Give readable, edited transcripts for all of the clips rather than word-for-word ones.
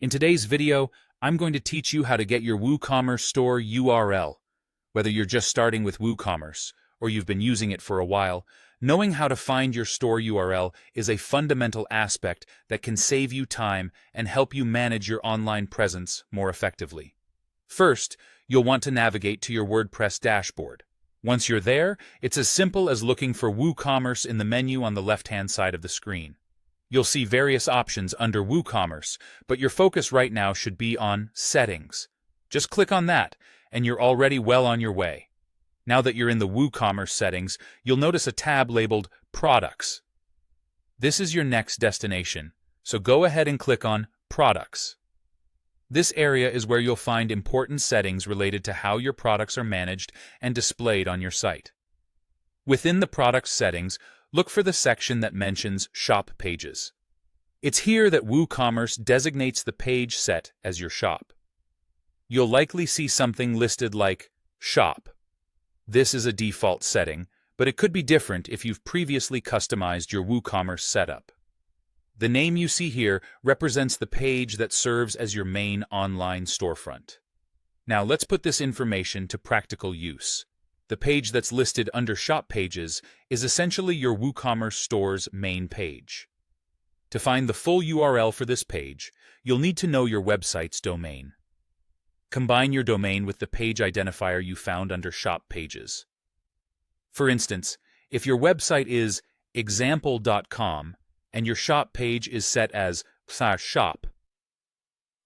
In today's video, I'm going to teach you how to get your WooCommerce store URL. Whether you're just starting with WooCommerce or you've been using it for a while, knowing how to find your store URL is a fundamental aspect that can save you time and help you manage your online presence more effectively. First, you'll want to navigate to your WordPress dashboard. Once you're there, it's as simple as looking for WooCommerce in the menu on the left-hand side of the screen. You'll see various options under WooCommerce, but your focus right now should be on Settings. Just click on that, and you're already well on your way. Now that you're in the WooCommerce settings, you'll notice a tab labeled Products. This is your next destination, so go ahead and click on Products. This area is where you'll find important settings related to how your products are managed and displayed on your site. Within the Products settings, look for the section that mentions Shop Pages. It's here that WooCommerce designates the page set as your shop. You'll likely see something listed like Shop. This is a default setting, but it could be different if you've previously customized your WooCommerce setup. The name you see here represents the page that serves as your main online storefront. Now let's put this information to practical use. The page that's listed under Shop Pages is essentially your WooCommerce store's main page. To find the full URL for this page, you'll need to know your website's domain. Combine your domain with the page identifier you found under Shop Pages. For instance, if your website is example.com and your shop page is set as /shop,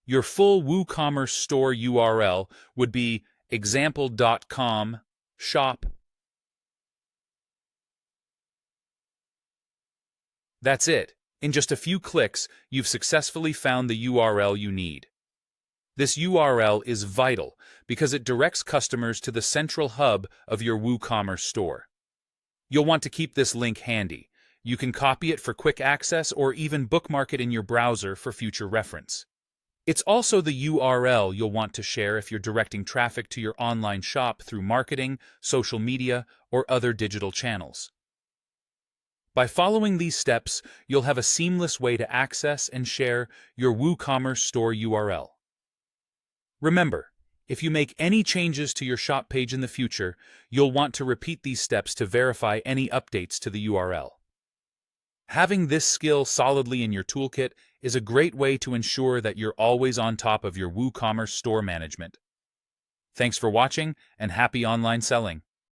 your full WooCommerce store URL would be example.com shop. That's it. In just a few clicks, you've successfully found the URL you need. This URL is vital because it directs customers to the central hub of your WooCommerce store. You'll want to keep this link handy. You can copy it for quick access or even bookmark it in your browser for future reference. It's also the URL you'll want to share if you're directing traffic to your online shop through marketing, social media, or other digital channels. By following these steps, you'll have a seamless way to access and share your WooCommerce store URL. Remember, if you make any changes to your shop page in the future, you'll want to repeat these steps to verify any updates to the URL. Having this skill solidly in your toolkit is a great way to ensure that you're always on top of your WooCommerce store management. Thanks for watching, and happy online selling!